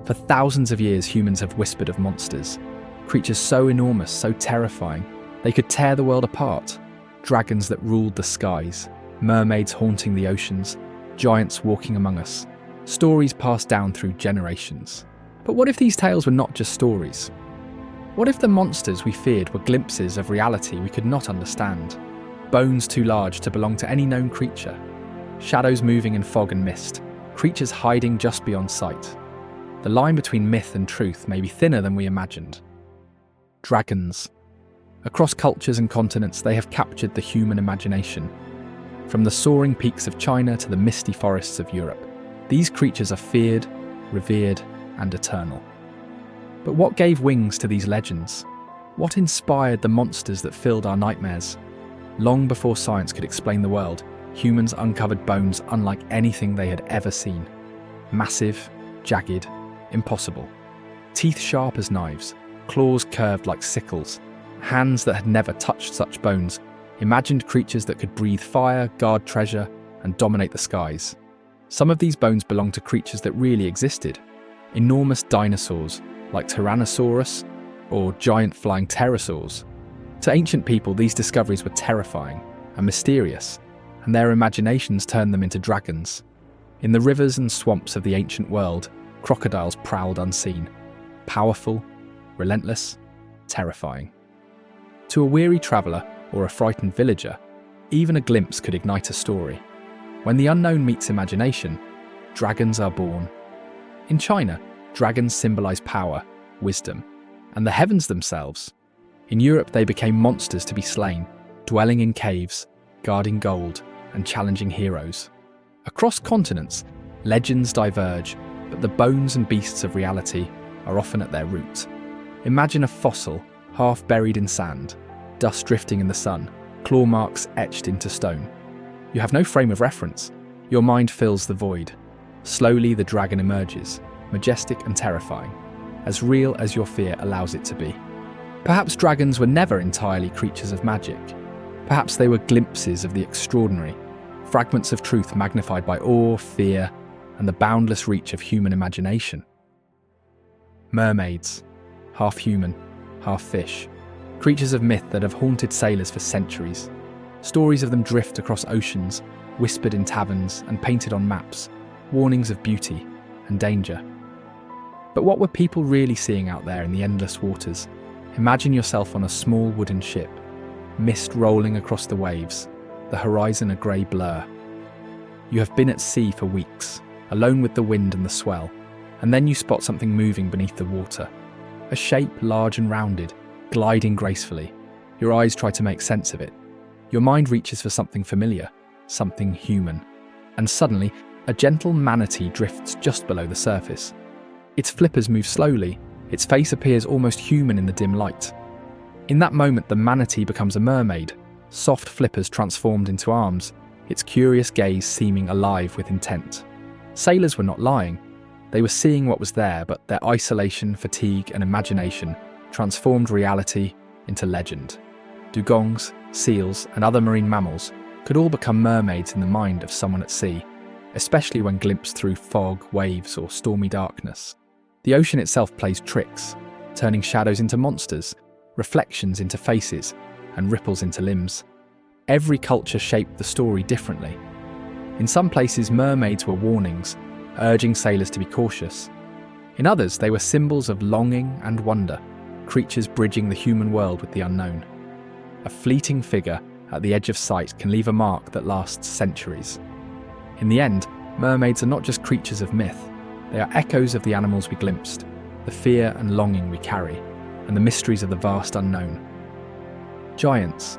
For thousands of years, humans have whispered of monsters. Creatures so enormous, so terrifying, they could tear the world apart. Dragons that ruled the skies, mermaids haunting the oceans, giants walking among us. Stories passed down through generations. But what if these tales were not just stories? What if the monsters we feared were glimpses of reality we could not understand? Bones too large to belong to any known creature. Shadows moving in fog and mist. Creatures hiding just beyond sight. The line between myth and truth may be thinner than we imagined. Dragons. Across cultures and continents, they have captured the human imagination. From the soaring peaks of China to the misty forests of Europe, these creatures are feared, revered, and eternal. But what gave wings to these legends? What inspired the monsters that filled our nightmares? Long before science could explain the world, humans uncovered bones unlike anything they had ever seen. Massive, jagged, impossible. Teeth sharp as knives, claws curved like sickles, hands that had never touched such bones, imagined creatures that could breathe fire, guard treasure, and dominate the skies. Some of these bones belonged to creatures that really existed. Enormous dinosaurs, like Tyrannosaurus, or giant flying pterosaurs. To ancient people, these discoveries were terrifying and mysterious, and their imaginations turned them into dragons. In the rivers and swamps of the ancient world, crocodiles prowled unseen. Powerful, relentless, terrifying. To a weary traveller or a frightened villager, even a glimpse could ignite a story. When the unknown meets imagination, dragons are born. In China, dragons symbolize power, wisdom, and the heavens themselves. In Europe, they became monsters to be slain, dwelling in caves, guarding gold, and challenging heroes. Across continents, legends diverge, but the bones and beasts of reality are often at their root. Imagine a fossil, half buried in sand, dust drifting in the sun, claw marks etched into stone. You have no frame of reference. Your mind fills the void. Slowly, the dragon emerges, majestic and terrifying, as real as your fear allows it to be. Perhaps dragons were never entirely creatures of magic. Perhaps they were glimpses of the extraordinary, fragments of truth magnified by awe, fear, and the boundless reach of human imagination. Mermaids, half human, half fish, creatures of myth that have haunted sailors for centuries. Stories of them drift across oceans, whispered in taverns and painted on maps, warnings of beauty and danger. But what were people really seeing out there in the endless waters? Imagine yourself on a small wooden ship, mist rolling across the waves, the horizon a grey blur. You have been at sea for weeks, alone with the wind and the swell, and then you spot something moving beneath the water. A shape large and rounded, gliding gracefully. Your eyes try to make sense of it. Your mind reaches for something familiar, something human. And suddenly, a gentle manatee drifts just below the surface. Its flippers move slowly, its face appears almost human in the dim light. In that moment, the manatee becomes a mermaid, soft flippers transformed into arms, its curious gaze seeming alive with intent. Sailors were not lying. They were seeing what was there, but their isolation, fatigue, and imagination transformed reality into legend. Dugongs, seals, and other marine mammals could all become mermaids in the mind of someone at sea, especially when glimpsed through fog, waves, or stormy darkness. The ocean itself plays tricks, turning shadows into monsters, reflections into faces, and ripples into limbs. Every culture shaped the story differently. In some places, mermaids were warnings, urging sailors to be cautious. In others, they were symbols of longing and wonder, creatures bridging the human world with the unknown. A fleeting figure at the edge of sight can leave a mark that lasts centuries. In the end, mermaids are not just creatures of myth. They are echoes of the animals we glimpsed, the fear and longing we carry, and the mysteries of the vast unknown. Giants,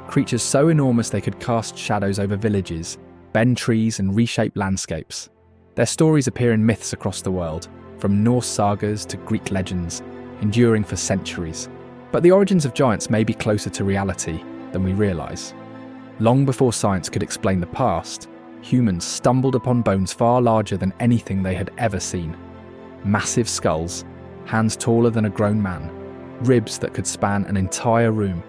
creatures so enormous they could cast shadows over villages, bend trees, and reshape landscapes. Their stories appear in myths across the world, from Norse sagas to Greek legends, enduring for centuries. But the origins of giants may be closer to reality than we realise. Long before science could explain the past, humans stumbled upon bones far larger than anything they had ever seen. Massive skulls, hands taller than a grown man, ribs that could span an entire room.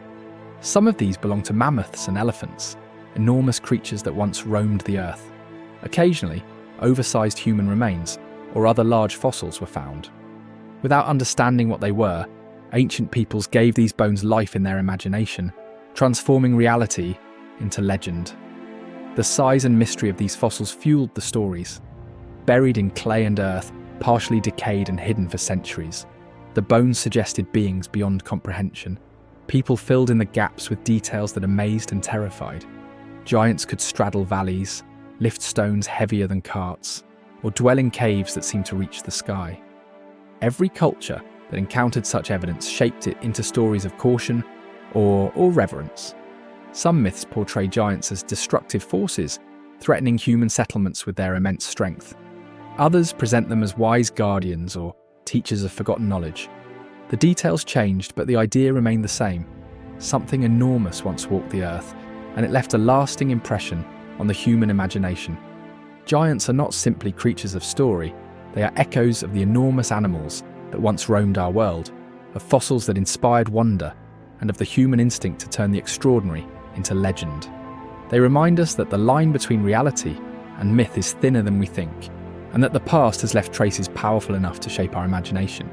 Some of these belonged to mammoths and elephants, enormous creatures that once roamed the earth. Occasionally, oversized human remains, or other large fossils were found. Without understanding what they were, ancient peoples gave these bones life in their imagination, transforming reality into legend. The size and mystery of these fossils fueled the stories. Buried in clay and earth, partially decayed and hidden for centuries, the bones suggested beings beyond comprehension. People filled in the gaps with details that amazed and terrified. Giants could straddle valleys, lift stones heavier than carts, or dwell in caves that seemed to reach the sky. Every culture that encountered such evidence shaped it into stories of caution or reverence. Some myths portray giants as destructive forces, threatening human settlements with their immense strength. Others present them as wise guardians or teachers of forgotten knowledge. The details changed, but the idea remained the same. Something enormous once walked the earth, and it left a lasting impression on the human imagination. Giants are not simply creatures of story, they are echoes of the enormous animals that once roamed our world, of fossils that inspired wonder, and of the human instinct to turn the extraordinary into legend. They remind us that the line between reality and myth is thinner than we think, and that the past has left traces powerful enough to shape our imagination.